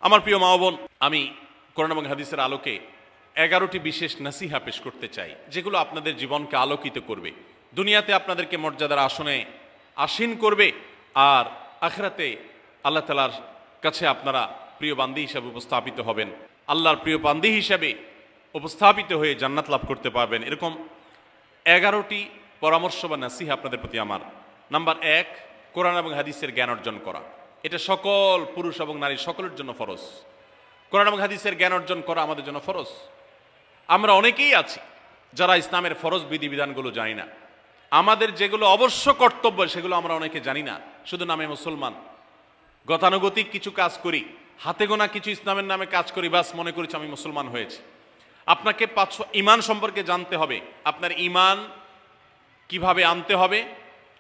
আমার প্রিয় মা বোন, আমি কোরআন এবং হাদিসের আলোকে 11টি বিশেষ নাসিহা পেশ করতে চাই, যেগুলো আপনাদের জীবনকে আলোকিত করবে, দুনিয়াতে আপনাদেরকে মর্যাদার আসনে আসীন করবে, আর আখিরাতে আল্লাহ তাআলার কাছে আপনারা প্রিয় বান্দী হিসাবে উপস্থাপিত হবেন, আল্লাহর প্রিয় বান্দী হিসাবে উপস্থাপিত হয়ে জান্নাত লাভ করতে পারবেন। এরকম 11টি পরামর্শ বা নাসিহা আপনাদের প্রতি আমার। নাম্বার 1, কোরআন এবং হাদিসের জ্ঞান অর্জন করা। এটা সকল পুরুষ এবং নারী সকলের জন্য ফরজ। কোরআন এবং হাদিসের জ্ঞান অর্জন করা আমাদের জন্য ফরজ। আমরা অনেকেই আছি যারা ইসলামের ফরজ বিধিবিধানগুলো জানি না। আমাদের যেগুলো অবশ্য কর্তব্য সেগুলো আমরা অনেকে জানি না, শুধু নামে মুসলমান। গতানুগতিক কিছু কাজ করি, হাতে গোনা কিছু ইসলামের নামে কাজ করি, বাস মনে করেছি আমি মুসলমান হয়েছি। আপনাকে ঈমান সম্পর্কে জানতে হবে। আপনার ঈমান কিভাবে আনতে হবে,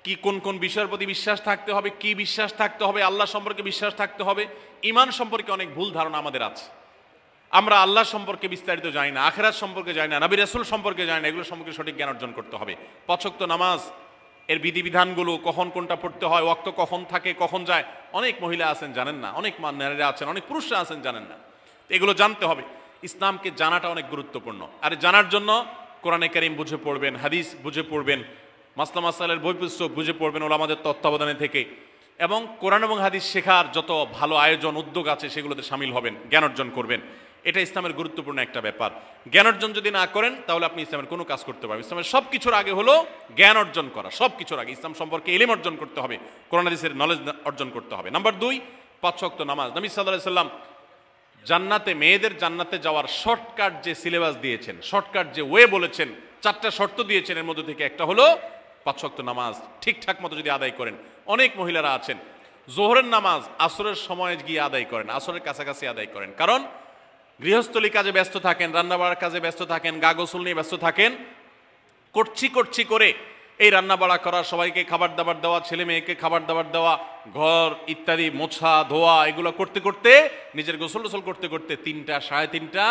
কি কোন কোন বিষয়ের প্রতি বিশ্বাস থাকতে হবে, কি বিশ্বাস থাকতে হবে, আল্লাহ সম্পর্কে বিশ্বাস থাকতে হবে। ঈমান সম্পর্কে অনেক ভুল ধারণা আমাদের আছে। আমরা আল্লাহ সম্পর্কে বিস্তারিত জানি না, আখিরাত সম্পর্কে জানি না, নবী রাসূল সম্পর্কে জানি না। এগুলো সম্পর্কে সঠিক জ্ঞান অর্জন করতে হবে। 5 ওয়াক্ত নামাজ এর বিধিবিধানগুলো, কখন কোনটা পড়তে হয়, ওয়াক্ত কখন থাকে কখন যায়, অনেক মহিলা আছেন জানেন না, অনেক নারীরা আছেন, অনেক পুরুষরা আছেন জানেন না। এগুলো জানতে হবে। ইসলামকে জানাটা অনেক গুরুত্বপূর্ণ। আর জানার জন্য কোরআনে কারীম বুঝে পড়বেন, হাদিস বুঝে পড়বেন, মাসলা মাসাইলের বই পুস্তক বুঝে পড়বেন ওলামাদের তত্ত্বাবধানে থেকে, এবং কোরআন এবং হাদিস শেখার যত ভালো আয়োজন উদ্যোগ আছে সেগুলোতে শামিল হবেন, জ্ঞান অর্জন করবেন। এটা ইসলামের গুরুত্বপূর্ণ একটা ব্যাপার। জ্ঞান অর্জন যদি না করেন তাহলে আপনি ইসলামের কোনো কাজ করতে পারবেন। ইসলামের সব কিছুর আগে হলো জ্ঞান অর্জন করা। সব কিছুর আগে ইসলাম সম্পর্কে ইলম অর্জন করতে হবে, কোরআন হাদিসের নলেজ অর্জন করতে হবে। নাম্বার 2, 5 ওয়াক্ত নামাজ। নবী সাল্লাল্লাহু আলাইহি সাল্লাম জান্নাতে, মেয়েদের জান্নাতে যাওয়ার শর্টকাট যে সিলেবাস দিয়েছেন, শর্টকাট যে ওয়ে বলেছেন, 4টা শর্ত দিয়েছেন। এর মধ্যে থেকে একটা হলো 5 ওয়াক্ত নামাজ ঠিকঠাক মতো যদি আদায় করেন। অনেক মহিলারা আছেন জোহরের নামাজ আসরের সময় গিয়ে আদায় করেন, আসরের কাছাকাছি আদায় করেন, কারণ গৃহস্থলী কাজে ব্যস্ত থাকেন, রান্নাবাড়ার কাজে ব্যস্ত থাকেন, গা গোসল নিয়ে ব্যস্ত থাকেন। করছি করে এই রান্নাবাড়া করা, সবাইকে খাবার দাবার দেওয়া, ছেলে মেয়েকে খাবার দাবার দেওয়া, ঘর ইত্যাদি মোছা ধোয়া, এগুলো করতে করতে, নিজের গোসল টোসল করতে করতে 3টা 3:30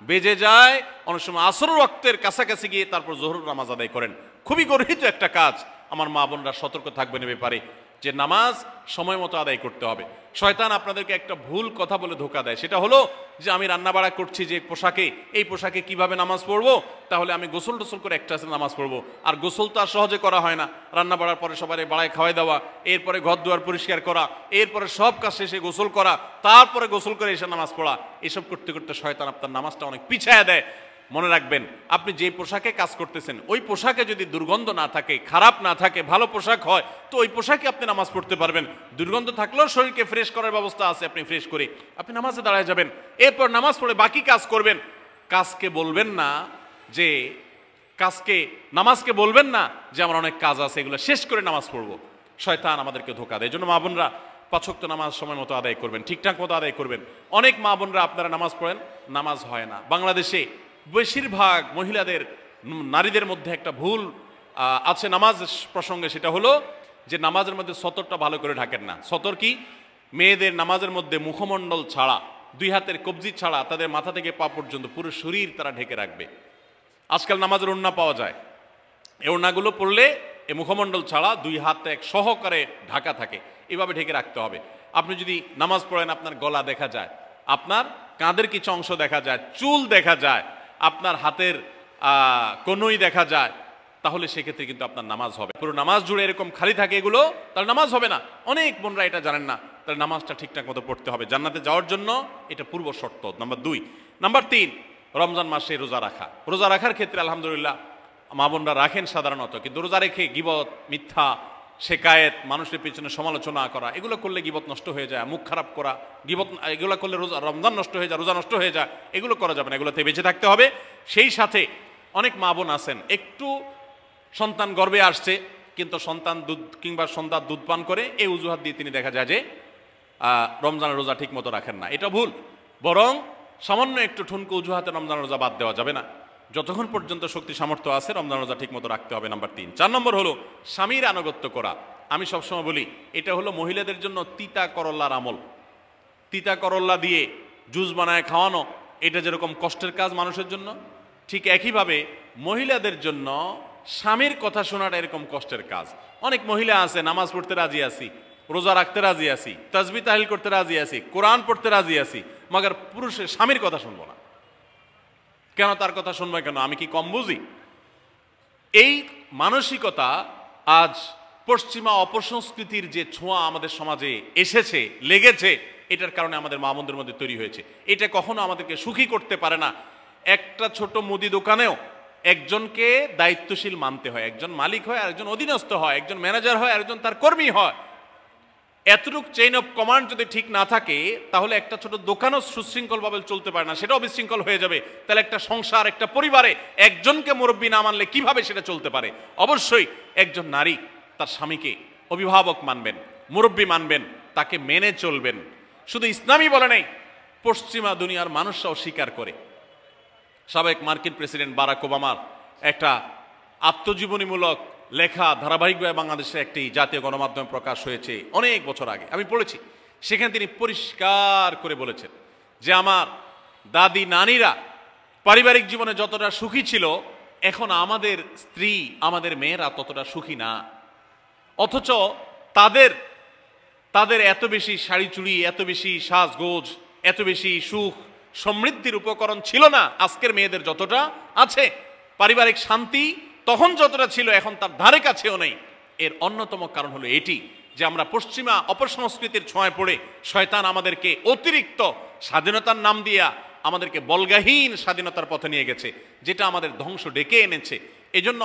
বেজে যায়। অনেক সময় আসরের ওয়াক্তের কাছাকাছি গিয়ে তারপর জোহরের নামাজ আদায় করেন। খুবই গর্হিত একটা কাজ। আমার মা বোনরা সতর্ক থাকবেন এ ব্যাপারে, যে নামাজ সময় মতো আদায় করতে হবে। শয়তান আপনাদেরকে একটা ভুল কথা বলে ধোঁকা দেয়, সেটা হলো যে আমি রান্নাবাড়া করছি যে পোশাকে, এই পোশাকে কিভাবে নামাজ পড়বো, তাহলে আমি গোসল টোসল করে একটা নামাজ পড়বো। আর গোসল তো আর সহজে করা হয় না। রান্নাবাড়ার পরে সবাই বাড়ায় খাওয়াই দেওয়া, এরপরে ঘর দুয়ার পরিষ্কার করা, এরপরে সব কাজ শেষে গোসল করা, তারপরে গোসল করে এসে নামাজ পড়া, এসব করতে করতে শয়তান আপনার নামাজটা অনেক পিছায়া দেয়। মনে রাখবেন, আপনি যে পোশাকে কাজ করতেছেন ওই পোশাকে যদি দুর্গন্ধ না থাকে, খারাপ না থাকে, ভালো পোশাক হয়, তো ওই পোশাকে আপনি নামাজ পড়তে পারবেন। দুর্গন্ধ থাকলেও শরীরকে ফ্রেশ করার ব্যবস্থা আছে, আপনি ফ্রেশ করে আপনি নামাজে দাঁড়ায় যাবেন। এরপর নামাজ পড়ে বাকি কাজ করবেন। কাজকে বলবেন না যে নামাজকে বলবেন না যে আমার অনেক কাজ আছে, এগুলো শেষ করে নামাজ পড়বো। শয়তান আমাদেরকে ধোঁকা দেয়। এই জন্য মা বোনরা 5 ওয়াক্ত নামাজ সময় মতো আদায় করবেন, ঠিকঠাক মতো আদায় করবেন। অনেক মা বোনরা আপনারা নামাজ পড়েন, নামাজ হয় না। বাংলাদেশে বেশিরভাগ মহিলাদের, নারীদের মধ্যে একটা ভুল আছে নামাজ প্রসঙ্গে, সেটা হলো যে নামাজের মধ্যে সতরটা ভালো করে ঢাকেন না। সতর কি? মেয়েদের নামাজের মধ্যে মুখমণ্ডল ছাড়া, 2 হাতের কবজি ছাড়া তাদের মাথা থেকে পা পর্যন্ত পুরো শরীর তারা ঢেকে রাখবে। আজকাল নামাজের ওড়না পাওয়া যায়, এই ওড়নাগুলো পড়লে এই মুখমণ্ডল ছাড়া 2 হাত এক সহকারে ঢাকা থাকে, এভাবে ঢেকে রাখতে হবে। আপনি যদি নামাজ পড়েন আপনার গলা দেখা যায়, আপনার কাঁধের কিছু অংশ দেখা যায়, চুল দেখা যায়, আপনার হাতের কনুই দেখা যায়, তাহলে সেক্ষেত্রে কিন্তু আপনার নামাজ হবে। পুরো নামাজ জুড়ে এরকম খালি থাকে এগুলো, তাহলে নামাজ হবে না। অনেক বোনরা এটা জানেন না, তাহলে নামাজটা ঠিকঠাক মতো পড়তে হবে। জান্নাতে যাওয়ার জন্য এটা পূর্ব শর্ত। নাম্বার 2। নাম্বার 3, রমজান মাসে রোজা রাখা। রোজা রাখার ক্ষেত্রে আলহামদুলিল্লাহ মা বোনরা রাখেন সাধারণত, কিন্তু রোজা রেখে গীবত, মিথ্যা, শেকায়েত, মানুষের পিছনে সমালোচনা করা, এগুলো করলে গীবত নষ্ট হয়ে যায়। মুখ খারাপ করা, গীবত, এগুলো করলে রমজান নষ্ট হয়ে যায়, রোজা নষ্ট হয়ে যায়। এগুলো করা যাবে না, এগুলোতে বেঁচে থাকতে হবে। সেই সাথে অনেক মা বোন আছেন, একটু সন্তান গর্ভে আসছে কিন্তু সন্তান দুধ কিংবা সন্ধ্যা দুধ পান করে, এই অজুহাত দিয়ে তিনি দেখা যায় যে রমজানের রোজা ঠিক মতো রাখেন না। এটা ভুল। বরং সামান্য একটু ঠুনকো অজুহাতে রমজানের রোজা বাদ দেওয়া যাবে না। যতক্ষণ পর্যন্ত শক্তি সামর্থ্য আছে রমজান রোজা ঠিক মতো রাখতে হবে। নাম্বার 3। 4 নম্বর হলো স্বামীর আনুগত্য করা। আমি সবসময় বলি এটা হলো মহিলাদের জন্য তিতা করল্লার আমল। তিতা করল্লা দিয়ে জুস বানায় খাওয়ানো, এটা যেরকম কষ্টের কাজ মানুষের জন্য, ঠিক একইভাবে মহিলাদের জন্য স্বামীর কথা শোনাটা এরকম কষ্টের কাজ। অনেক মহিলা আছে নামাজ পড়তে রাজি আছি, রোজা রাখতে রাজি আছি, তাসবিহ তাহলিল করতে রাজি আছি, কোরআন পড়তে রাজি আছি, মগর পুরুষের স্বামীর কথা শুনবো না। কেন তার কথা শুনবো কেন? আমি কি কম বুঝি? এই মানসিকতা আজ পশ্চিমা অপসংস্কৃতির যে ছোঁয়া আমাদের সমাজে এসেছে, লেগেছে, এটার কারণে আমাদের মা বোনদের মধ্যে তৈরি হয়েছে। এটা কখনো আমাদেরকে সুখী করতে পারে না। একটা ছোট মুদি দোকানেও একজনকে দায়িত্বশীল মানতে হয়, একজন মালিক হয়, আরেকজন অধীনস্থ হয়, একজন ম্যানেজার হয়, আরেকজন তার কর্মী হয়। এতটুক চেইন অফ কমান্ড যদি ঠিক না থাকে, তাহলে একটা ছোট দোকানও সুশৃঙ্খলভাবে চলতে পারে না, সেটাও বিশৃঙ্খল হয়ে যাবে। তাহলে একটা সংসার, একটা পরিবারে একজনকে মুরব্বী না মানলে কিভাবে সেটা চলতে পারে? অবশ্যই একজন নারী তার স্বামীকে অভিভাবক মানবেন, মুরব্বী মানবেন, তাকে মেনে চলবেন। শুধু ইসলামই বলে নাই, পশ্চিমা দুনিয়ার মানুষরাও স্বীকার করে। সাবেক মার্কিন প্রেসিডেন্ট বারাক ওবামার একটা আত্মজীবনীমূলক লেখা ধারাবাহিকভাবে বাংলাদেশে একটি জাতীয় গণমাধ্যমে প্রকাশ হয়েছে অনেক বছর আগে, আমি পড়েছি। সেখানে তিনি পরিষ্কার করে বলেছেন যে আমার দাদি নানিরা পারিবারিক জীবনে যতটা সুখী ছিল, এখন আমাদের স্ত্রী, আমাদের মেয়েরা ততটা সুখী না। অথচ তাদের এত বেশি শাড়ি চুড়ি, এত বেশি সাজগোজ, এত বেশি সুখ সমৃদ্ধির উপকরণ ছিল না আজকের মেয়েদের যতটা আছে। পারিবারিক শান্তি তখন যতটা ছিল, এখন তার ধারে কাছেও নেই। এর অন্যতম কারণ হলো এটি যে আমরা পশ্চিমা অপসংস্কৃতির ছোঁয়ায় পড়ে শয়তান আমাদেরকে অতিরিক্ত স্বাধীনতার নাম দিয়া আমাদেরকে বলগাহীন স্বাধীনতার পথে নিয়ে গেছে, যেটা আমাদের ধ্বংস ডেকে এনেছে। এজন্য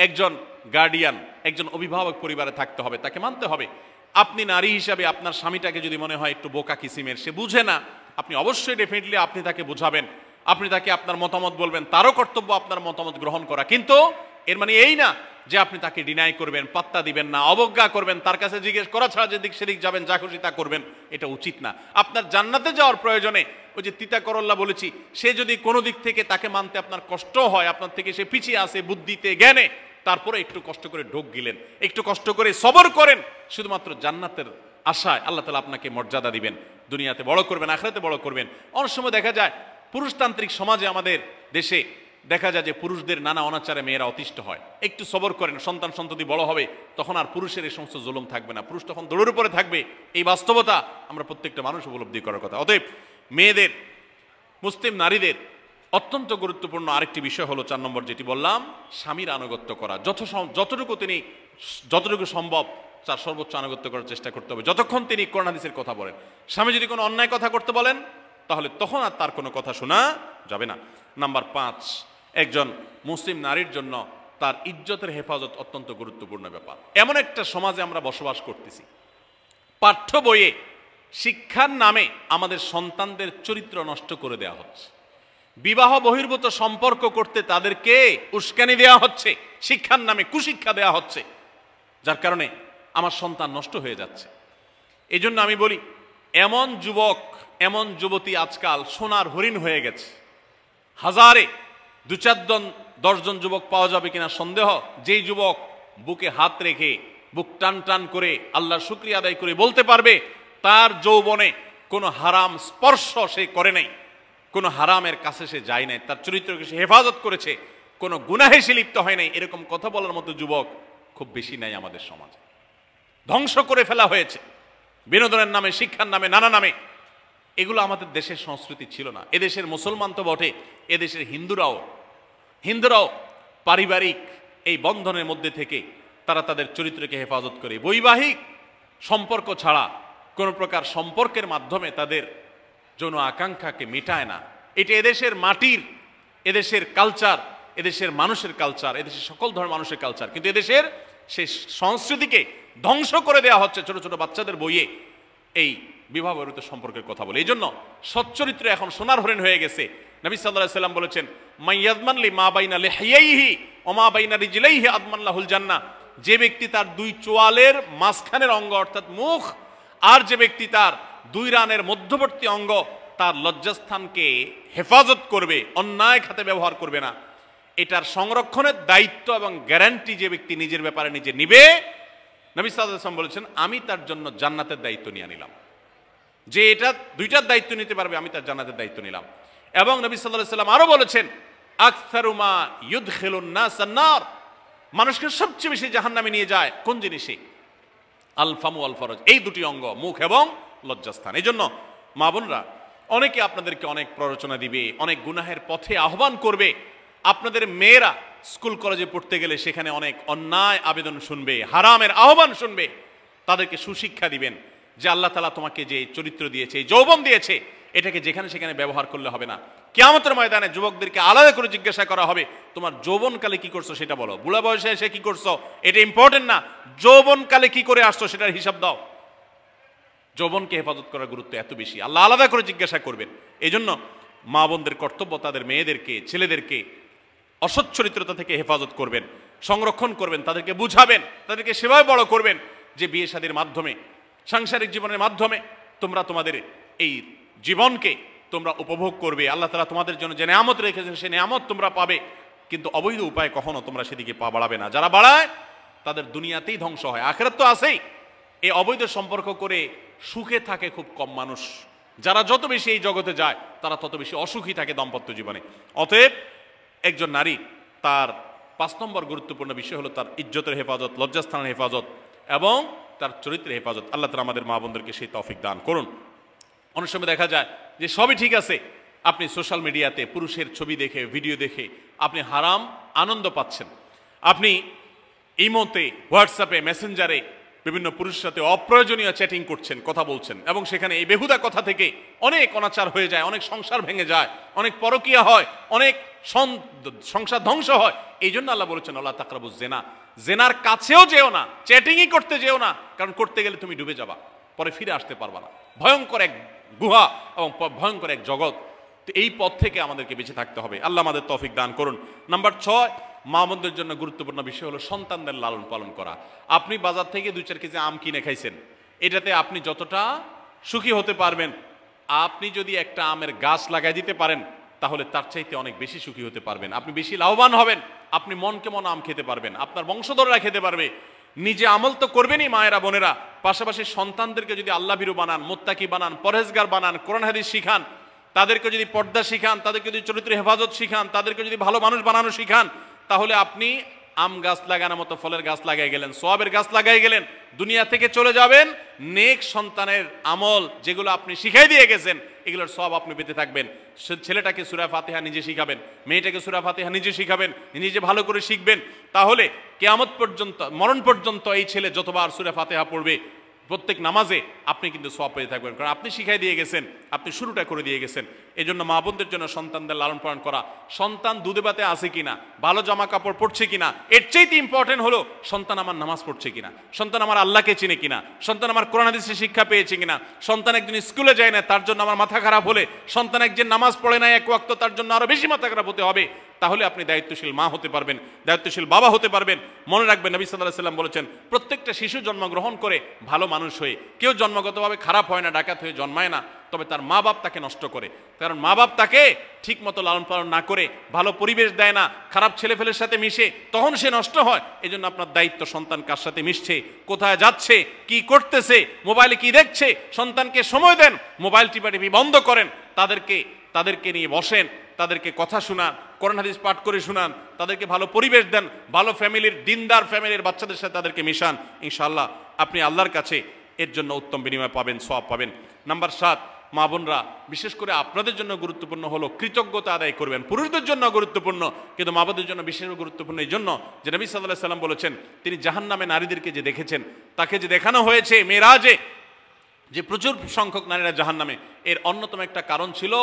একজন গার্ডিয়ান, একজন অভিভাবক পরিবারে থাকতে হবে, তাকে মানতে হবে। আপনি নারী হিসাবে আপনার স্বামীটাকে যদি মনে হয় একটু বোকা কিসিমের, সে বুঝে না, আপনি অবশ্যই ডেফিনেটলি আপনি তাকে বোঝাবেন, আপনি তাকে আপনার মতামত বলবেন, তারও কর্তব্য আপনার মতামত গ্রহণ করা। কিন্তু এর মানে এই না যে আপনি তাকে ডিনাই করবেন, পাত্তা দিবেন না, অবজ্ঞা করবেন, তার কাছে জিজ্ঞেস করা ছাড়া যেদিক সেদিক যাবেন, যা খুশি তা করবেন, এটা উচিত না। আপনার জান্নাতে যাওয়ার প্রয়োজনে ওই যে তিতা করল্লা বলেছি, সে যদি কোনো দিক থেকে তাকে মানতে আপনার কষ্ট হয়, আপনার থেকে সে পিছিয়ে আসে বুদ্ধিতে জ্ঞানে, তারপরে একটু কষ্ট করে ঢোক গিলেন, একটু কষ্ট করে সবর করেন, শুধুমাত্র জান্নাতের আশায় আল্লাহ তাআলা আপনাকে মর্যাদা দিবেন, দুনিয়াতে বড় করবেন, আখিরাতে বড় করবেন। অনেক সময় দেখা যায় পুরুষতান্ত্রিক সমাজে আমাদের দেশে দেখা যায় যে পুরুষদের নানা অনাচারে মেয়েরা অতিষ্ঠ হয়। একটু সবর করেন, সন্তান সন্ততি বড় হবে, তখন আর পুরুষের এই সমস্ত জুলুম থাকবে না, পুরুষ তখন দৌড়ের উপরে থাকবে। এই বাস্তবতা আমরা প্রত্যেকটা মানুষ উপলব্ধি করার কথা। অতএব মেয়েদের, মুসলিম নারীদের অত্যন্ত গুরুত্বপূর্ণ আরেকটি বিষয় হলো 4 নম্বর যেটি বললাম, স্বামীর আনুগত্য করা। যতটুকু সম্ভব তার সর্বোচ্চ আনুগত্য করার চেষ্টা করতে হবে, যতক্ষণ তিনি কোরআন হাদিসের কথা বলেন। স্বামী যদি কোনো অন্যায় কথা করতে বলেন, তাহলে তখন আর তার কোনো কথা শোনা যাবে না। নাম্বার 5, একজন মুসলিম নারীর জন্য তার ইজ্জতের হেফাজত অত্যন্ত গুরুত্বপূর্ণ ব্যাপার। এমন একটা সমাজে আমরা বসবাস করতেছি, পাঠ্য বইয়ে শিক্ষার নামে আমাদের সন্তানদের চরিত্র নষ্ট করে দেওয়া হচ্ছে, বিবাহ বহির্ভূত সম্পর্ক করতে তাদেরকে উস্কানি দেওয়া হচ্ছে, শিক্ষার নামে কুশিক্ষা দেওয়া হচ্ছে, যার কারণে আমার সন্তান নষ্ট হয়ে যাচ্ছে। এই জন্য আমি বলি, এমন যুবক, এমন যুবতী আজকাল সোনার হরিণ হয়ে গেছে। হাজারে 2-4-10 জন যুবক পাওয়া যাবে কিনা সন্দেহ, যেই যুবক বুকে হাত রেখে বুক টান টান করে আল্লাহর শুকরিয়া আদায় করে বলতে পারবে তার যৌবনে কোনো হারাম স্পর্শ সে করে নাই, কোনো হারামের কাছে সে যায় নাই, তার চরিত্রকে সে হেফাজত করেছে, কোনো গুনাহে সে লিপ্ত হয় নাই, এরকম কথা বলার মতো যুবক খুব বেশি নাই আমাদের সমাজে। ধ্বংস করে ফেলা হয়েছে বিনোদনের নামে, শিক্ষার নামে, নানা নামে। এগুলো আমাদের দেশের সংস্কৃতি ছিল না। এদেশের মুসলমান তো বটে, এদেশের হিন্দুরাও পারিবারিক এই বন্ধনের মধ্যে থেকে তারা তাদের চরিত্রকে হেফাজত করে, বৈবাহিক সম্পর্ক ছাড়া কোনো প্রকার সম্পর্কের মাধ্যমে তাদের যৌন আকাঙ্ক্ষাকে মেটায় না। এটা এদেশের মাটির, এদেশের কালচার, এদেশের মানুষের কালচার, এদেশের সকল ধরনের মানুষের কালচার, কিন্তু এদেশের সেই সংস্কৃতিকে ধ্বংস করে দেওয়া হচ্ছে ছোট ছোট বাচ্চাদের বইয়ে এই বিবাহ বহির্ভূত সম্পর্কের কথা বলে। এই জন্য সচ্চরিত্র এখন সোনার হরিণ হয়ে গেছে। নবী সাল্লাল্লাহু আলাইহি সাল্লাম বলেছেন, মাইয়াজমান লি মা বাইনা লিহিয়াইহি ওয়া মা বাইনা রিজলাইহি আদমান লাহুল জান্নাহ। যে ব্যক্তি তার 2 চোয়ালের মাঝখানের অঙ্গ অর্থাৎ মুখ, আর যে ব্যক্তি তার 2 রানের মধ্যবর্তী অঙ্গ, তার লজ্জাস্থানকে হেফাজত করবে, অন্যায় খাতে ব্যবহার করবে না, এটার সংরক্ষণের দায়িত্ব এবং গ্যারান্টি যে ব্যক্তি নিজের ব্যাপারে নিজে নিবে, নবী সাল্লাল্লাহু আলাইহি সাল্লাম বলেছেন, আমি তার জন্য জান্নাতের দায়িত্ব নিয়ে নিলাম। যে এটা 2টার দায়িত্ব নিতে পারবে, আমি তার জান্নাতের দায়িত্ব নিলাম। এবং নবী সাল্লাল্লাহু আলাইহি সাল্লাম আরো বলেছেন, আকসারু মা ইউদখিলুন নাস আন-নার, মানুষকে সবচেয়ে বেশি জাহান্নামে নিয়ে যায় কোন জিনিসে? আল ফামু আল ফরজ, এই দুটি অঙ্গ, মুখ এবং লজ্জাস্থান। এই জন্য মা বোনরা, অনেকে আপনাদেরকে অনেক প্ররোচনা দিবে, অনেক গুনাহের পথে আহ্বান করবে। আপনাদের মেয়েরা স্কুল কলেজে পড়তে গেলে সেখানে অনেক অন্যায় আবেদন শুনবে, হারামের আহ্বান শুনবে। তাদেরকে সুশিক্ষা দিবেন যে আল্লাহ তাআলা তোমাকে যে চরিত্র দিয়েছে, এই যৌবন দিয়েছে, এটাকে যেখানে সেখানে ব্যবহার করলে হবে না। কিয়ামতের ময়দানে যুবকদেরকে আলাদা করে জিজ্ঞাসা করা হবে, তোমার যৌবনকালে কি করছো সেটা বলো, বুড়া বয়সে এসে কি করছো এটা ইম্পর্টেন্ট না, যৌবনকালে কি করে আসছো সেটার হিসাব দাও। যৌবনকে হেফাজত করার গুরুত্ব এত বেশি, আল্লাহ আলাদা করে জিজ্ঞাসা করবেন। এই জন্য মা বোনদের কর্তব্য তাদের মেয়েদেরকে, ছেলেদেরকে অসৎ চরিত্রতা থেকে হেফাজত করবেন, সংরক্ষণ করবেন, তাদেরকে বুঝাবেন, তাদেরকে সেভাবে বড় করবেন যে বিয়ে শাদীর মাধ্যমে, সাংসারিক জীবনের মাধ্যমে তোমরা তোমাদের এই জীবনকে তোমরা উপভোগ করবে। আল্লাহ তাআলা তোমাদের জন্য যে নেয়ামত রেখেছেন সেই নেয়ামত তোমরা পাবে, কিন্তু অবৈধ উপায়ে কখনো তোমরা সেদিকে পা বাড়াবে না। যারা বাড়ায় তাদের দুনিয়াতেই ধ্বংস হয়, আখিরাত তো আছেই। এই অবৈধ সম্পর্ক করে সুখে থাকে খুব কম মানুষ। যারা যত বেশি এই জগতে যায় তারা তত বেশি অসুখী থাকে দাম্পত্য জীবনে। অতএব একজন নারী, তার 5 নম্বর গুরুত্বপূর্ণ বিষয় হলো তার ইজ্জতের হেফাজত, লজ্জাস্থানের হেফাজত এবং তার চরিত্রের হেফাজত। আল্লাহ তাআলা আমাদের মা বোনদেরকে সেই তৌফিক দান করুন। অনেক সময় দেখা যায় যে সবই ঠিক আছে, আপনি সোশ্যাল মিডিয়াতে পুরুষের ছবি দেখে, ভিডিও দেখে আপনি হারাম আনন্দ পাচ্ছেন। আপনি ইমোতে, হোয়াটসঅ্যাপে, মেসেঞ্জারে বিভিন্ন পুরুষের সাথে অপ্রয়োজনীয় চ্যাটিং করছেন, কথা বলছেন, এবং সেখানে এই বেহুদা কথা থেকে অনেক অনাচার হয়ে যায়, অনেক সংসার ভেঙে যায়, অনেক পরকীয়া হয়, অনেক সংসার ধ্বংস হয়। এই জন্য আল্লাহ বলেছেন আল্লাহ তাকরাবুজ জেনা, জেনার কাছেও যেও না, চ্যাটিংই করতে যেও না, কারণ করতে গেলে তুমি ডুবে যাবা, পরে ফিরে আসতে পারবা না। ভয়ঙ্কর এক গুহা এবং ভয়ঙ্কর এক জগৎ। তো এই পথ থেকে আমাদেরকে বেঁচে থাকতে হবে। আল্লাহ আমাদের তৌফিক দান করুন। নাম্বার 6, মা বোনদের জন্য গুরুত্বপূর্ণ বিষয় হলো সন্তানদের লালন পালন করা। আপনি বাজার থেকে 2-4 কেজি আম কিনে খাইছেন, এটাতে আপনি যতটা সুখী হতে পারবেন, আপনি যদি একটা আমের গাছ লাগাই দিতে পারেন তাহলে তার চাইতে অনেক বেশি সুখী হতে পারবেন, আপনি বেশি লাভবান হবেন, আপনি মনকে মন আম খেতে পারবেন, আপনার বংশধররা খেতে পারবে। নিজে আমল তো করবেনই মায়েরা, বোনেরা, পাশাপাশি সন্তানদেরকে যদি আল্লাহ ভীরু বানান, মুত্তাকি বানান, পরহেজগার বানান, কোরআন হাদিস শিখান, তাদেরকে যদি পর্দা শিখান, তাদেরকে যদি চরিত্র হেফাজত শিখান, তাদেরকে যদি ভালো মানুষ বানানো শিখান, তাহলে আপনি আম গাছ লাগানোর মতো ফলের গাছ লাগাই গেলেন, সওয়াবের গাছ লাগাই গেলেন, দুনিয়া থেকে চলে যাবেন। নেক সন্তানের আমল যেগুলো আপনি শিখাই দিয়ে গেছেন, এগুলোর সওয়াব আপনি পেতে থাকবেন। ছেলেটাকে সূরা ফাতিহা নিজে শিখাবেন, মেয়েটাকে সূরা ফাতিহা নিজে শিখাবেন, নিজে ভালো করে শিখবেন, তাহলে কিয়ামত পর্যন্ত, মরণ পর্যন্ত এই ছেলে যতবার সূরা ফাতিহা পড়বে প্রত্যেক নামাজে আপনি কিন্তু সওয়াব পেতে থাকবেন, কারণ আপনি শিখাই দিয়ে গেছেন, আপনি শুরুটা করে দিয়ে গেছেন। এই জন্য মা বোনদের জন্য সন্তানদের লালন পালন করা, সন্তান দুধে ভাতে আছে কিনা, ভালো জামা কাপড় পরছে কিনা, এর চাইতে ইম্পর্টেন্ট হলো সন্তান আমার নামাজ পড়ছে কিনা, সন্তান আমার আল্লাহকে চিনে কিনা, সন্তান আমার কোরআন হাদিসের শিক্ষা পেয়েছে কিনা। সন্তান একজন স্কুলে যায় না, তার জন্য আমার মাথা খারাপ হলে, সন্তান একজন নামাজ পড়ে না এক ওয়াক্ত, তার জন্য আরো বেশি মাথা খারাপ হতে হবে। তাহলে আপনি দায়িত্বশীল মা হতে পারবেন, দায়িত্বশীল বাবা হতে পারবেন। মনে রাখবেন নবী সাল্লাল্লাহু আলাইহি ওয়াসাল্লাম বলেছেন, প্রত্যেকটা শিশু জন্মগ্রহণ করে ভালো মানুষ হয়ে, কেউ জন্মগতভাবে খারাপ হয় না, ডাকাত হয়ে জন্মায় না, তবে তার মা বাপ তাকে নষ্ট করে। কারণ মা বাপ তাকে ঠিক মতো লালন পালন না করে, ভালো পরিবেশ দেয় না, খারাপ ছেলেফেলের সাথে মিশে, তখন সে নষ্ট হয়। এই জন্য আপনার দায়িত্ব সন্তান কার সাথে মিশছে, কোথায় যাচ্ছে, কি করতেছে, মোবাইলে কি দেখছে, সন্তানকে সময় দেন, মোবাইল টিপাটিপি বন্ধ করেন, তাদেরকে নিয়ে বসেন, তাদেরকে কথা শোনান, কোরআন হাদিস পাঠ করে শোনান, তাদেরকে ভালো পরিবেশ দেন, ভালো ফ্যামিলির, দিনদার ফ্যামিলির বাচ্চাদের সাথে তাদেরকে মিশান। ইনশাআল্লাহ আপনি আল্লাহর কাছে এর জন্য উত্তম বিনিময় পাবেন, সওয়াব পাবেন। নাম্বার 7, মা বোনরা, বিশেষ করে আপনাদের জন্য গুরুত্বপূর্ণ হলো কৃতজ্ঞতা আদায় করবেন। পুরুষদের জন্য গুরুত্বপূর্ণ, কিন্তু মা বোনদের জন্য বিশেষ গুরুত্বপূর্ণ এই জন্য যে নবী সাল্লাল্লাহু আলাইহি ওয়াসাল্লাম বলেছেন, তিনি জাহান্নামে নারীদেরকে যে দেখেছেন, তাকে যে দেখানো হয়েছে মেরাজে, যে প্রচুর সংখ্যক নারীরা জাহান্নামে, এর অন্যতম একটা কারণ ছিল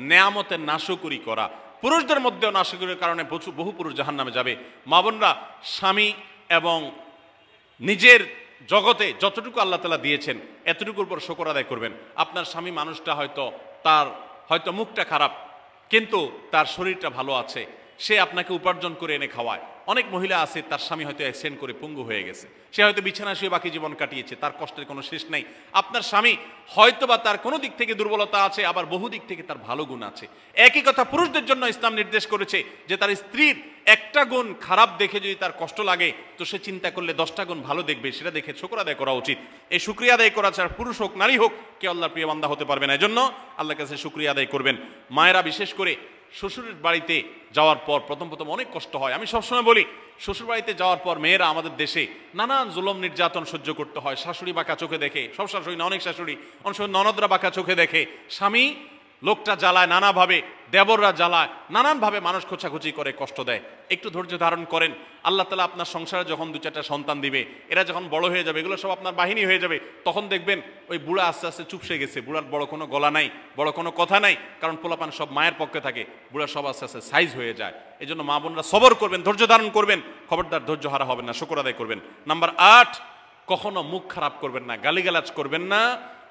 নেয়ামতের নাশকরি করা। পুরুষদের মধ্যেও নাশকরির কারণে বহু পুরুষ জাহান্নামে যাবে। মা বোনরা, স্বামী এবং নিজের জগতে যতটুকু আল্লাহ তাআলা দিয়েছেন এতটুকুর উপর শুকর আদায় করবেন। আপনার স্বামী মানুষটা হয়তো মুখটা খারাপ, কিন্তু তার শরীরটা ভালো আছে, সে আপনাকে উপার্জন করে এনে খাওয়ায়। অনেক মহিলা আছে, তার স্বামী হয়তো অ্যাক্সিডেন্ট করে পঙ্গু হয়ে গেছে, সে হয়তো বিছানা শুয়ে বাকি জীবন কাটিয়েছে, তার কষ্টের কোনো শেষ নাই। আপনার স্বামী হয়তো বা তার কোনো দিক থেকে দুর্বলতা আছে, আবার বহু দিক থেকে তার ভালো গুণ আছে। একই কথা পুরুষদের জন্য ইসলাম নির্দেশ করেছে যে তার স্ত্রীর একটা গুণ খারাপ দেখে যদি তার কষ্ট লাগে, তো সে চিন্তা করলে 10টা গুণ ভালো দেখবে, সেটা দেখে শুকর আদায় করা উচিত। এই শুকরিয়া আদায় করা ছাড়া পুরুষ হোক নারী হোক, কে আল্লাহর প্রিয় বান্দা হতে পারবে না। এজন্য আল্লাহর কাছে শুকরিয়া আদায় করবেন। মায়েরা বিশেষ করে শ্বশুরের বাড়িতে যাওয়ার পর প্রথম প্রথম অনেক কষ্ট হয়। আমি সবসময় বলি, শ্বশুর বাড়িতে যাওয়ার পর মেয়েরা আমাদের দেশে নানান জুলুম নির্যাতন সহ্য করতে হয়। শাশুড়ি বাঁকা চোখে দেখে, সব শাশুড়ি না, অনেক শাশুড়ি, অনেক সময় ননদরা বাঁকা চোখে দেখে, স্বামী লোকটা জ্বালায় নানাভাবে, দেবররা জ্বালায় নানানভাবে, মানুষ খোঁচাখুচি করে, কষ্ট দেয়। একটু ধৈর্য ধারণ করেন, আল্লাহ তাআলা আপনার সংসারে যখন 2-4টা সন্তান দিবে, এরা যখন বড় হয়ে যাবে, এগুলো সব আপনার বাহিনী হয়ে যাবে, তখন দেখবেন ওই বুড়া আস্তে আস্তে চুপসে গেছে, বুড়ার বড় কোনো গলা নাই, বড় কোনো কথা নাই, কারণ পোলাপান সব মায়ের পক্ষে থাকে, বুড়া সব আস্তে আস্তে সাইজ হয়ে যায়। এই জন্য মা বোনরা সবর করবেন, ধৈর্য ধারণ করবেন, খবরদার ধৈর্য হারা হবেন না, শুকর আদায় করবেন। নাম্বার 8, কখনো মুখ খারাপ করবেন না, গালিগালাজ করবেন না,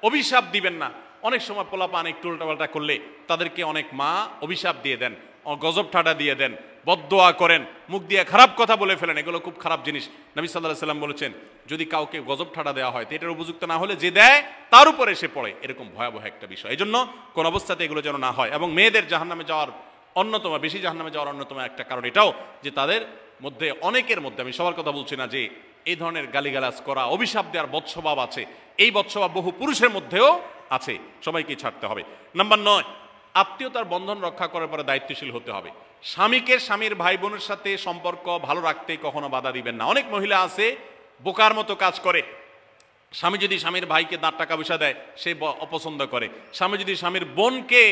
অভিশাপ দিবেন না। অনেক সময় পোলাপান একটু উল্টাপাল্টা করলে তাদেরকে অনেক মা অভিশাপ দিয়ে দেন, গজব ঠাডা দিয়ে দেন, বদদোয়া করেন, মুখ দিয়ে খারাপ কথা বলে ফেলেন। এগুলো খুব খারাপ জিনিস। নবী সাল্লাল্লাহু আলাইহি সাল্লাম বলেছেন, যদি কাউকে গজব ঠাডা দেওয়া হয় তো এটার উপযুক্ত না হলে যে দেয় তার উপরে এসে পড়ে, এরকম ভয়াবহ একটা বিষয়। এই জন্য কোন অবস্থাতে এগুলো যেন না হয়। এবং মেয়েদের জাহান্নামে যাওয়ার অন্যতম, বেশি জাহান্নামে যাওয়ার অন্যতম একটা কারণ এটাও যে তাদের মধ্যে, অনেকের মধ্যে, আমি সবার কথা বলছি না, যে এই ধরনের গালিগালাজ করা, অভিশাপ দেওয়ার বদস্বভাব আছে। এই বদস্বভাব বহু পুরুষের মধ্যেও আছে, সবাইকে ছাড়তে হবে। নাম্বার 9, আত্মীয়তার বন্ধন রক্ষা করার পরে দায়িত্বশীল হতে হবে। স্বামীকে স্বামীর ভাই বোনের সাথে সম্পর্ক ভালো রাখতে কখনো বাধা দিবেন না। অনেক মহিলা আছে বোকার মতো কাজ করে। স্বামী যদি স্বামীর ভাইকে টাকা পয়সা দেয়, সে অপছন্দ করে। স্বামী যদি স্বামীর বোনকে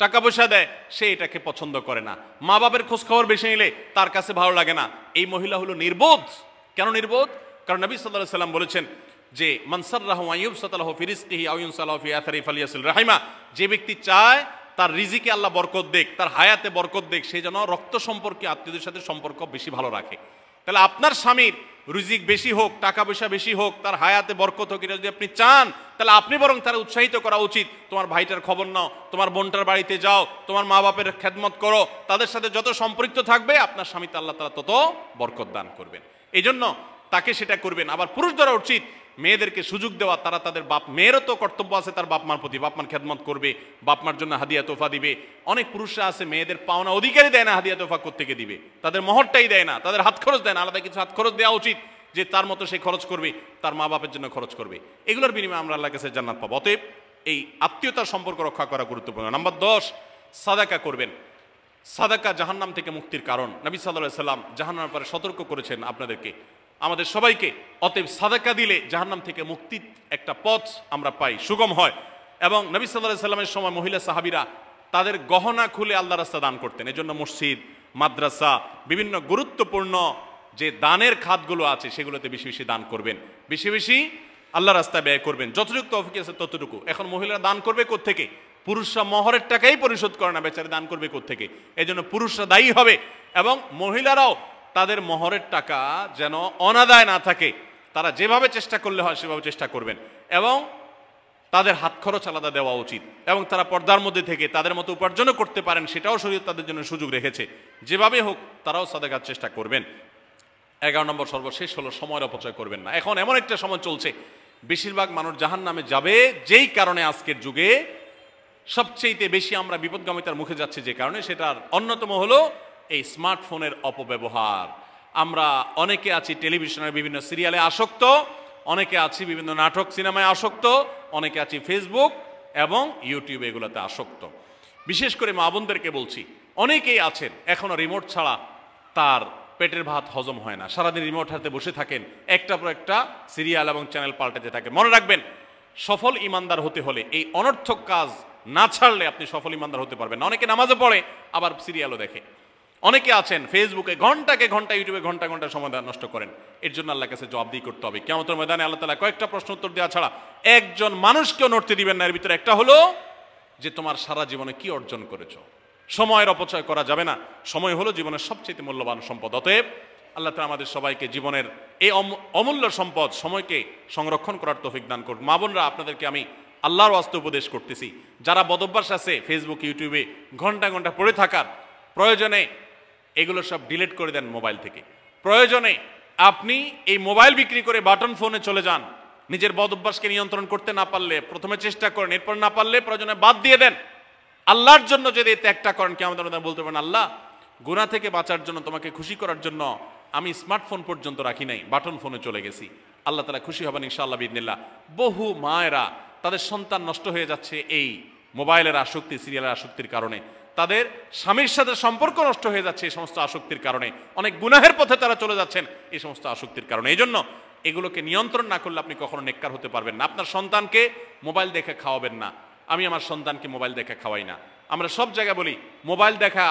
টাকা পয়সা দেয়, সে এটাকে পছন্দ করে না। মা বাবার খোঁজ খবর বেশি নিলে তার কাছে ভালো লাগে না। এই মহিলা হলো নির্বোধ। কেন নির্বোধ? কারণ নবী সাল্লাল্লাহু আলাইহি সাল্লাম বলেছেন যে মান সাররাহু আন ইউবসাতালাহু ফি রিজকিহি আও ইউনসালাহু ফি আথারি ফালিয়াসিল রাহিমা, যে ব্যক্তি চায় তার রিজিকে আল্লাহ বরকত দেখ, তার হায়াতে বরকত দেখ, সে যেন রক্ত সম্পর্কে আত্মীয়দের সাথে সম্পর্ক বেশি ভালো রাখে। তাহলে আপনার স্বামীর রিজিক বেশি হোক, টাকা পয়সা বেশি হোক, তার হায়াতে বরকত হোক, এটা যদি আপনি চান, তাহলে আপনি বরং তারা উৎসাহিত করা উচিত। তোমার ভাইটার খবর নাও, তোমার বোনটার বাড়িতে যাও, তোমার মা বাপের খেদমত করো, তাদের সাথে যত সম্পৃক্ত থাকবে আপনার স্বামীতে আল্লাহ তাআলা তত বরকত দান করবেন। এই জন্য তাকে সেটা করবেন। আবার পুরুষদেরও উচিত মেয়েদেরকে সুযোগ দেওয়া। তারা তাদের বাপ, মেয়েরও তো কর্তব্য আছে তার বাপ মার প্রতি, বাপ মার খেদমত করবে, বাপ মার জন্য হাদিয়া তোফা দিবে। অনেক পুরুষরা আছে মেয়েদের পাওনা অধিকারই দেয় না, হাদিয়া তোফা কোত্থেকে দিবে, তাদের মহরটাই দেয় না, তাদের হাত খরচ দেয় না। আলাদা কিছু হাত খরচ দেওয়া উচিত, যে তার মতো সে খরচ করবে, তার মা বাপের জন্য খরচ করবে। এগুলোর বিনিময়ে আমরা আল্লাহর কাছে জান্নাত পাবো। অতএব এই আত্মীয়তার সম্পর্ক রক্ষা করা গুরুত্বপূর্ণ। নাম্বার 10, সাদাকা করবেন। সাদাকা জাহান্নাম থেকে মুক্তির কারণ। নবী সাল্লাল্লাহু আলাইহি সাল্লাম জাহান্নামের পরে সতর্ক করেছেন আপনাদেরকে, আমাদের সবাইকে। অতএব সাদাকা দিলে জাহান্নাম থেকে মুক্তির একটা পথ আমরা পাই, সুগম হয়। এবং নবী সাল্লাল্লাহু আলাইহি সাল্লামের সময় মহিলা সাহাবীরা তাদের গহনা খুলে আল্লাহর রাস্তায় দান করতেন। এজন্য মসজিদ, মাদ্রাসা, বিভিন্ন গুরুত্বপূর্ণ যে দানের খাতগুলো আছে সেগুলোতে বেশি বেশি দান করবেন, বেশি বেশি আল্লাহর রাস্তায় ব্যয় করবেন, যতটুকু তৌফিক আছে ততটুকু। এখন মহিলারা দান করবে কোত্থেকে? পুরুষরা মহরের টাকাই পরিশোধ করে না, বেচারে দান করবে কোত্থেকে? এই জন্য পুরুষরা দায়ী হবে। এবং মহিলারাও তাদের মহরের টাকা যেন অনাদায় না থাকে, তারা যেভাবে চেষ্টা করলে হয় সেভাবে চেষ্টা করবেন। এবং তাদের হাত খরচ আলাদা দেওয়া উচিত, এবং তারা পর্দার মধ্যে থেকে তাদের মতো উপার্জনও করতে পারেন, সেটাও শরীয়ত তাদের জন্য সুযোগ রেখেছে। যেভাবে হোক তারাও সাদাকার চেষ্টা করবেন। 11 নম্বর সর্বশেষ হলো সময়ের অপচয় করবেন না। এখন এমন একটা সময় চলছে, বেশিরভাগ মানুষ জাহান্নামে যাবে যেই কারণে আজকের যুগে সবচেয়ে বেশি আমরা বিপদগামিতার মুখে যাচ্ছি, যে কারণে সেটার অন্যতম হলো এই স্মার্টফোনের অপব্যবহার। আমরা অনেকে আছি টেলিভিশনের বিভিন্ন সিরিয়ালে আসক্ত, অনেকে আছি বিভিন্ন নাটক সিনেমায় আসক্ত, অনেকে আছি ফেসবুক এবং ইউটিউব এগুলোতে আসক্ত। বিশেষ করে মা বোনদেরকে বলছি, অনেকেই আছেন এখনো রিমোট ছাড়া তার পেটের ভাত হজম হয় না, সারাদিন রিমোট হাতে বসে থাকেন, একটা পর একটা সিরিয়াল এবং চ্যানেল পাল্টাতে থাকেন। মনে রাখবেন, সফল ইমানদার হতে হলে এই অনর্থক কাজ না ছাড়লে আপনি সফল ইমানদার হতে পারবেন না। অনেকে নামাজও পড়ে আবার সিরিয়ালও দেখে, অনেকে আছেন ফেসবুকে ঘন্টাকে ঘন্টা, ইউটিউবে ঘন্টা ঘন্টা সময় নষ্ট করেন। এর জন্য আল্লাহর কাছে জবাবদিহি করতে হবে। কিয়ামতের ময়দানে আল্লাহ তাআলা কয়েকটা প্রশ্ন উত্তর দেওয়া ছাড়া একজন মানুষকেও নড়তে দিবেন না। এর ভিতরে একটা হলো যে তোমার সারা জীবনে কি অর্জন করেছো। সময়ের অপচয় করা যাবে না। সময় হলো জীবনের সবচেয়ে মূল্যবান সম্পদ। অতএব আল্লাহ তাআলা আমাদের সবাইকে জীবনের এই অমূল্য সম্পদ সময়কে সংরক্ষণ করার তৌফিক দান করুন। মা বোনরা, আপনাদেরকে আমি আল্লাহর ওয়াস্তে উপদেশ করতেছি, যারা বদভ্যাস আছে ফেসবুক ইউটিউবে ঘন্টা ঘন্টা পড়ে থাকার, প্রয়োজনে এগুলো সব ডিলিট করে দেন মোবাইল থেকে। প্রয়োজনে আপনি এই মোবাইল বিক্রি করে বাটন ফোনে চলে যান। নিজের বদভ্যাসকে নিয়ন্ত্রণ করতে না পারলে প্রথমে চেষ্টা করেন, এরপর না পারলে প্রয়োজনে বাদ দিয়ে দেন। আল্লাহর জন্য যদি ত্যাগটা করেন, কি আমাদের বলতে পারেন, আল্লাহ গুনাহ থেকে বাঁচার জন্য, তোমাকে খুশি করার জন্য আমি স্মার্টফোন পর্যন্ত রাখি নাই, বাটন ফোনে চলে গেছি। আল্লাহ তাআলা খুশি হবেন ইনশাআল্লাহ বিইذنিল্লাহ। বহু মায়েরা তাদের সন্তান নষ্ট হয়ে যাচ্ছে এই মোবাইলের আসক্তি, সিরিয়ালের আসক্তির কারণে। তাদের স্বামীর সাথে সম্পর্ক নষ্ট হয়ে যাচ্ছে এই সমস্ত আসক্তির কারণে, অনেক গুনাহের পথে তারা চলে যাচ্ছেন এই সমস্ত আসক্তির কারণে। এই জন্য এগুলোকে নিয়ন্ত্রণ না করলে আপনি কখনো নেককার হতে পারবেন না। আপনার সন্তানকে মোবাইল দেখে খাওয়াবেন না। আমি আমার সন্তানকে মোবাইল দেখে খাওয়াই না। আমরা সব জায়গায় বলি মোবাইল দেখা,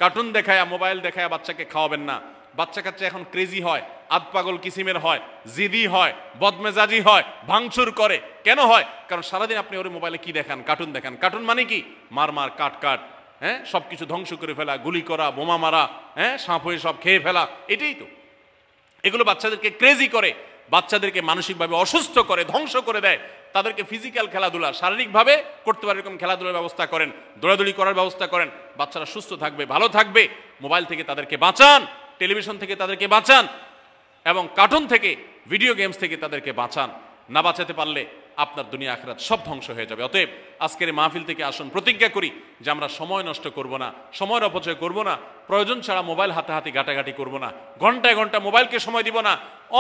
কার্টুন দেখায়, মোবাইল দেখায় বাচ্চাকে খাওয়াবেন না। বাচ্চা কাচ্চা এখন ক্রেজি হয়, আধপাগল কিসিমের হয়, জিদি হয়, বদমেজাজি হয়, ভাঙচুর করে। কেন হয়? কারণ সারাদিন আপনি ওর মোবাইলে কি দেখান? কার্টুন দেখান। কার্টুন মানে কি? মার মার, কাট কাট, হ্যাঁ, সব কিছু ধ্বংস করে ফেলা, গুলি করা, বোমা মারা, হ্যাঁ, সাপ হয়ে সব খেয়ে ফেলা, এটাই তো। এগুলো বাচ্চাদেরকে ক্রেজি করে, বাচ্চাদেরকে মানসিকভাবে অসুস্থ করে, ধ্বংস করে দেয়। তাদেরকে ফিজিক্যাল খেলাধুলা শারীরিকভাবে করতে পারে এরকম খেলাধুলার ব্যবস্থা করেন, দৌড়াদৌড়ি করার ব্যবস্থা করেন। বাচ্চারা সুস্থ থাকবে, ভালো থাকবে। মোবাইল থেকে তাদেরকে বাঁচান, টেলিভিশন থেকে তাদেরকে বাঁচান, এবং কার্টুন থেকে, ভিডিও গেমস থেকে তাদেরকে বাঁচান। না বাঁচাতে পারলে আপনার দুনিয়া আখিরাত সব ধ্বংস হয়ে যাবে। অতএব আজকের এই মাহফিল থেকে আসুন, প্রতিজ্ঞা করি যে আমরা সময় নষ্ট করব না, সময়ের অপচয় করব না, প্রয়োজন ছাড়া মোবাইল হাতাহাতি ঘাটাঘাটি করব না, ঘন্টায় ঘন্টা মোবাইলকে সময় দিব না।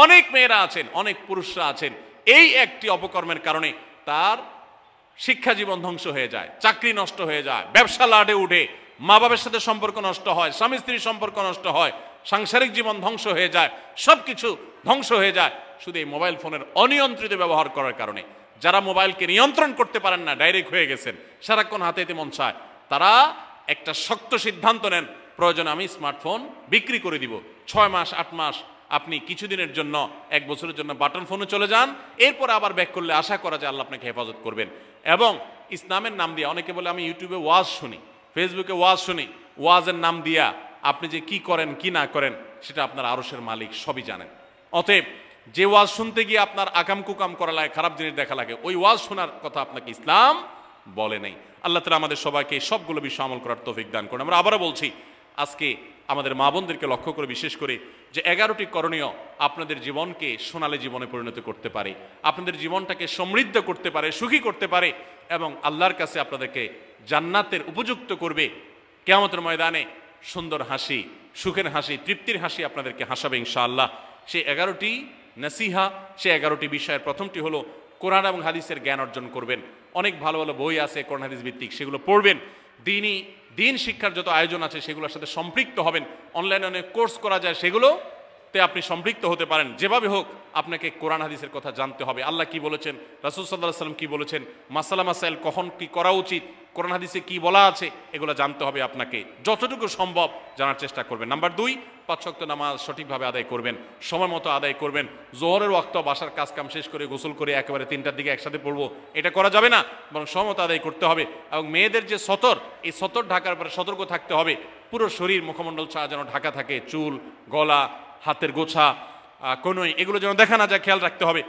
অনেক মেয়েরা আছেন, অনেক পুরুষরা আছেন, এই একটি অপকর্মের কারণে তার শিক্ষা জীবন ধ্বংস হয়ে যায়, চাকরি নষ্ট হয়ে যায়, ব্যবসা লাডে উঠে, মা বাবার সাথে সম্পর্ক নষ্ট হয়, স্বামী স্ত্রীর সম্পর্ক নষ্ট হয়, সাংসারিক জীবন ধ্বংস হয়ে যায়, সবকিছু ধ্বংস হয়ে যায় শুধু এই মোবাইল ফোনের অনিয়ন্ত্রিত ব্যবহার করার কারণে। যারা মোবাইলকে নিয়ন্ত্রণ করতে পারেন না, ডাইরেক্ট হয়ে গেছেন, সারাক্ষণ হাতে হাতে মন চায়, তারা একটা শক্ত সিদ্ধান্ত নেন, প্রয়োজনে আমি স্মার্টফোন বিক্রি করে দিব। 6 মাস 8 মাস আপনি কিছুদিনের জন্য, 1 বছরের জন্য বাটন ফোনে চলে যান, এরপর আবার ব্যাক করলে আশা করা যায় আল্লাহ আপনাকে হেফাজত করবেন। এবং ইসলামের নাম দিয়ে, অনেকে বলে আমি ইউটিউবে ওয়াজ শুনি, ফেসবুকে ওয়াজ শুনি, ওয়াজের নাম দিয়া আপনি যে কি করেন কি না করেন সেটা আপনার আরশের মালিক সবই জানেন। অতএব যে ওয়াজ শুনতে গিয়ে আপনার আকাম কুকাম করা লাগে, খারাপ জিনিস দেখা লাগে, ওই ওয়াজ শোনার কথা আপনাকে ইসলাম বলে নেই। আল্লাহ তাআলা আমাদের সবাইকে সবগুলো বিষয় আমল করার তৌফিক দান করুন। আমরা আবারও বলছি, আজকে আমাদের মা বোনদেরকে লক্ষ্য করে বিশেষ করে যে 11টি করণীয় আপনাদের জীবনকে সোনালী জীবনে পরিণত করতে পারে, আপনাদের জীবনটাকে সমৃদ্ধ করতে পারে, সুখী করতে পারে, এবং আল্লাহর কাছে আপনাদেরকে জান্নাতের উপযুক্ত করবে। কিয়ামতের ময়দানে সুন্দর হাসি, সুখের হাসি, তৃপ্তির হাসি আপনাদেরকে হাসাবে ইনশাআল্লাহ। সেই 11টি নসিহা, সেই 11টি বিষয়ের প্রথমটি হলো কোরআন এবং হাদিসের জ্ঞান অর্জন করবেন। অনেক ভালো ভালো বই আছে কোরআন হাদিস ভিত্তিক, সেগুলো পড়বেন। দিন শিক্ষার যত আয়োজন আছে সেগুলোর সাথে সম্পৃক্ত হবেন। অনলাইনে অনেক কোর্স করা যায়, সেগুলোতে আপনি সম্পৃক্ত হতে পারেন। যেভাবে হোক আপনাকে কোরআন হাদিসের কথা জানতে হবে। আল্লাহ কি বলেছেন, রাসূল সাল্লাল্লাহু আলাইহি ওয়াসাল্লাম কি বলেছেন, মাসালা মাসাইল কখন কি করা উচিত, কোরআন হাদিসে কি বলা আছে, এগুলো জানতে হবে আপনাকে। যতটুকু সম্ভব জানার চেষ্টা করবেন। নাম্বার 2, 5 ওয়াক্ত নামাজ সঠিকভাবে আদায় করবেন, সময় মতো আদায় করবেন। জোহরের ওয়াক্ত বাসার কাজ কাম শেষ করে গোসল করে একেবারে 3টার দিকে একসাথে পড়বো, এটা করা যাবে না, বরং সময় মতো আদায় করতে হবে। এবং মেয়েদের যে সতর, এই সতর ঢাকার পরে সতর্ক থাকতে হবে। পুরো শরীর মুখমণ্ডল ছাড়া যেন ঢাকা থাকে, চুল, গলা, হাতের গোছা, কনুই, এগুলো যেন দেখা না যায়, খেয়াল রাখতে হবে।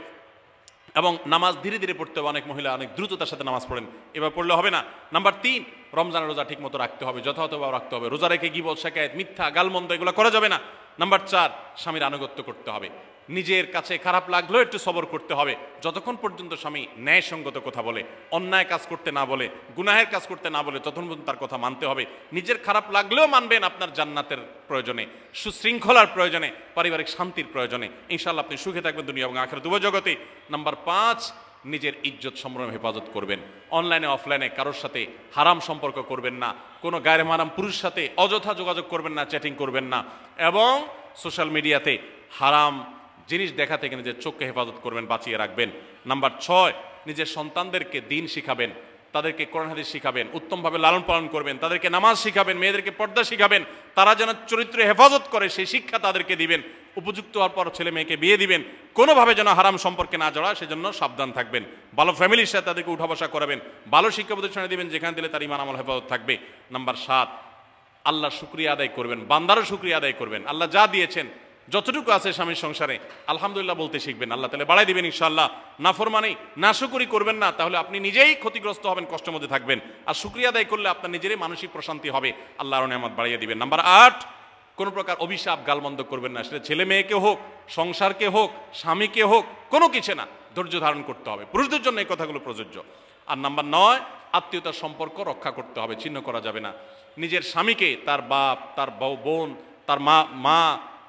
এবং নামাজ ধীরে ধীরে পড়তে হবে। অনেক মহিলা অনেক দ্রুততার সাথে নামাজ পড়েন, এবার পড়লে হবে না। নাম্বার 3, রমজানের রোজা ঠিক মতো রাখতে হবে, যথাযথভাবে রাখতে হবে। রোজা রেখে গীবত, শিকায়েত, মিথ্যা, গালমন্দ এগুলো করা যাবে না। নাম্বার 4, স্বামীর আনুগত্য করতে হবে। নিজের কাছে খারাপ লাগলেও একটু সবর করতে হবে, যতক্ষণ পর্যন্ত স্বামী ন্যায়সঙ্গত কথা বলে, অন্যায় কাজ করতে না বলে, গুনাহের কাজ করতে না বলে, ততক্ষণ পর্যন্ত তার কথা মানতে হবে। নিজের খারাপ লাগলেও মানবেন, আপনার জান্নাতের প্রয়োজনে, সুশৃঙ্খলার প্রয়োজনে, পারিবারিক শান্তির প্রয়োজনে। ইনশাআল্লাহ আপনি সুখে থাকবেন দুনিয়া এবং আখিরাত উভয় জগতে। নাম্বার 5, নিজের ইজ্জত সম্ভ্রম হেফাজত করবেন। অনলাইনে অফলাইনে কারোর সাথে হারাম সম্পর্ক করবেন না, কোনো গায়রে মারাম পুরুষ সাথে অযথা যোগাযোগ করবেন না, চ্যাটিং করবেন না, এবং সোশ্যাল মিডিয়াতে হারাম জিনিস দেখা থেকে নিজের চোখকে হেফাজত করবেন, বাঁচিয়ে রাখবেন। নাম্বার 6, নিজের সন্তানদেরকে দিন শিখাবেন, তাদেরকে কোরআন হাদিস শিখাবেন, উত্তমভাবে লালন পালন করবেন, তাদেরকে নামাজ শিখাবেন, মেয়েদেরকে পর্দা শিখাবেন, তারা যেন চরিত্র হেফাজত করে সেই শিক্ষা তাদেরকে দিবেন। উপযুক্ত হওয়ার পর ছেলে মেয়েকে বিয়ে দিবেন, কোনোভাবে যেন হারাম সম্পর্কে না জড়ায় সেজন্য সাবধান থাকবেন। ভালো ফ্যামিলির সাথে তাদেরকে উঠা বসা করাবেন, ভালো শিক্ষা প্রতিষ্ঠানে দিবেন যেখানে দিলে তার ঈমান আমল হেফাজত থাকবে। নাম্বার 7, আল্লাহর শুকরিয়া আদায় করবেন, বান্দারও শুকরিয়া আদায় করবেন। আল্লাহ যা দিয়েছেন, যতটুকু আছে স্বামীর সংসারে, আলহামদুলিল্লাহ বলতে শিখবেন, আল্লাহ তাআলা বাড়াই দিবেন ইনশাআল্লাহ। নাফরমানি, নাশুকরি করবেন না, তাহলে আপনি নিজেই ক্ষতিগ্রস্ত হবেন, কষ্টের মধ্যে থাকবেন। আর শুকরিয়া আদায় করলে আপনার নিজেরই মানসিক প্রশান্তি হবে, আল্লাহর নেয়ামত বাড়িয়ে দিবেন। নাম্বার 8, কোনো প্রকার অভিশাপ গালমন্দ করবেন না, সেটা ছেলে মেয়েকে হোক, সংসারকে হোক, স্বামীকে হোক, কোনো কিছু না, ধৈর্য ধারণ করতে হবে। পুরুষদের জন্য এই কথাগুলো প্রযোজ্য। আর নাম্বার 9, আত্মীয়তার সম্পর্ক রক্ষা করতে হবে, ছিন্ন করা যাবে না। নিজের স্বামীকে তার বাপ, তার বোন, তার মা,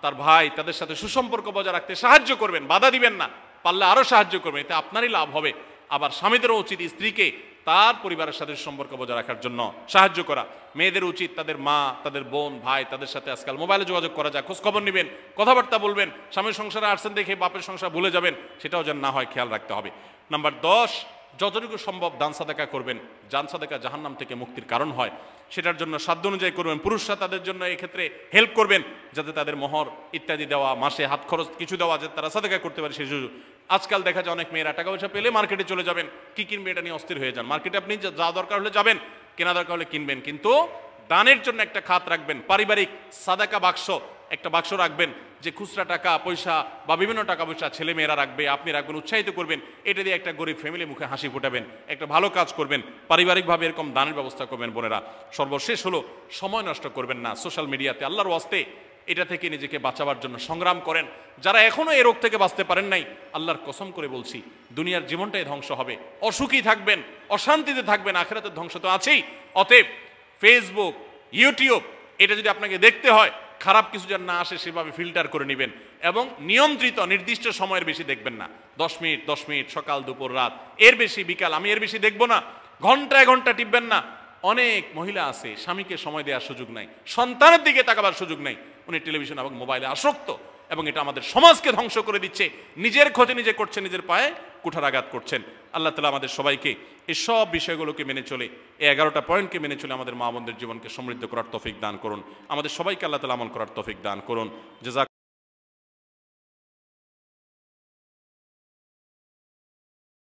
তার ভাই, তাদের সাথে সুসম্পর্ক বজায় রাখতে সাহায্য করবেন, বাধা দিবেন না, পারলে আরো সাহায্য করবেন, এতে আপনারই লাভ হবে। আবার স্বামীদেরও উচিত স্ত্রীকে তার পরিবারের সাথে সম্পর্ক বজায় রাখার জন্য সাহায্য করা। মেয়েদের উচিত তাদের মা, তাদের বোন, ভাই, তাদের সাথে আজকাল মোবাইলে যোগাযোগ করা যায়, খোঁজ খবর নেবেন, কথাবার্তা বলবেন। স্বামীর সংসারে আসছেন দেখে বাপের সংসার ভুলে যাবেন, সেটাও যেন না হয় খেয়াল রাখতে হবে। নাম্বার 10, যতটুকু সম্ভব দান সাদাকা করবেন। দান সাদাকা জাহান্নাম থেকে মুক্তির কারণ হয়, সেটার জন্য সাধ্য অনুযায়ী করবেন। পুরুষরা তাদের জন্য এক্ষেত্রে হেল্প করবেন, যাতে তাদের মোহর ইত্যাদি দেওয়া, মাসে হাত খরচ কিছু দেওয়া, যাতে তারা সাদাকা করতে পারে সেই সুযোগ। আজকাল দেখা যায় অনেক মেয়েরা টাকা পয়সা পেলে মার্কেটে চলে যাবেন, কি কিনবে এটা নিয়ে অস্থির হয়ে যান। মার্কেটে আপনি যা দরকার হলে যাবেন, কেনা দরকার হলে কিনবেন, কিন্তু দানের জন্য একটা খাত রাখবেন। পারিবারিক সাদাকা বাক্স, একটা বাক্স রাখবেন, যে খুচরা টাকা পয়সা বা বিভিন্ন টাকা পয়সা ছেলে মেয়েরা রাখবে, আপনি রাখবেন, উৎসাহিত করবেন। এটা দিয়ে একটা গরিব ফ্যামিলি মুখে হাসি ফোটাবেন, একটা ভালো কাজ করবেন, পারিবারিকভাবে এরকম দানের ব্যবস্থা করবেন। বোনেরা, সর্বশেষ হলো সময় নষ্ট করবেন না সোশ্যাল মিডিয়াতে। আল্লাহর ওয়াস্তে এটা থেকে নিজেকে বাঁচাবার জন্য সংগ্রাম করেন। যারা এখনো এই রোগ থেকে বাঁচতে পারেন নাই, আল্লাহর কসম করে বলছি, দুনিয়ার জীবনটাই ধ্বংস হবে, অসুখী থাকবেন, অশান্তিতে থাকবেন, আখিরাতের ধ্বংস তো আছেই। অতএব ফেসবুক, ইউটিউব, এটা যদি আপনাকে দেখতে হয়, খারাপ কিছু যেন না আসে সেভাবে ফিল্টার করে নেবেন, এবং নিয়ন্ত্রিত নির্দিষ্ট সময়ের বেশি দেখবেন না। 10 মিনিট 10 মিনিট, সকাল দুপুর রাত, এর বেশি বিকাল, আমি এর বেশি দেখবো না। ঘন্টায় ঘন্টা টিপবেন না। অনেক মহিলা আছে স্বামীকে সময় দেওয়ার সুযোগ নাই, সন্তানের দিকে তাকাবার সুযোগ নাই, উনি টেলিভিশন এবং মোবাইলে আসক্ত, এবং এটা আমাদের সমাজকে ধ্বংস করে দিচ্ছে। নিজের ক্ষতি নিজে করছেন, নিজের পায়ে কুঠারাঘাত করছেন। আল্লাহ তাআলা আমাদের সবাইকে এই সব বিষয়গুলোকে মেনে চলে, এই 11টা পয়েন্টকে মেনে চলে আমাদের মা বোনদের জীবনকে সমৃদ্ধ করার তৌফিক দান করুন। আমাদের সবাইকে আল্লাহ তাআলা আমল করার তৌফিক দান করুন। জাযাক